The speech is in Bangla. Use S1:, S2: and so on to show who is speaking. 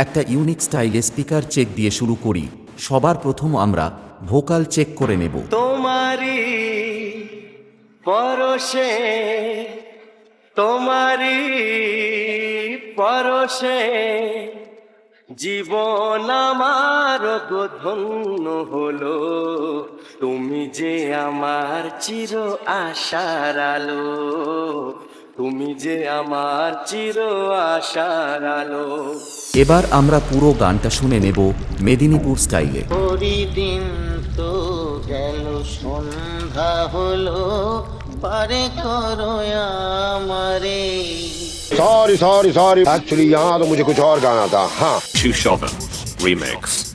S1: একটা ইউনিক স্টাইলে স্পিকার চেক দিয়ে শুরু করি। সবার প্রথম আমরা ভোকাল চেক করে নেব।
S2: তোমারি পরশে, তোমারি পরশে জীবন আমার ধন্য হলো। তুমি যে আমার চির আশার আলো, তুমি যে আমার চির আশার আলো।
S1: এবার আমরা পুরো গানটা শুনে নেব মেদিনীপুর স্টাইলে।
S2: দিন তো গেল, সন্ধ্যা হলো, পারে করো আমারে।
S3: सॉरी एक्चुअली यहाँ तो मुझे कुछ और गाना था। हाँ,
S4: Chushovan Remix.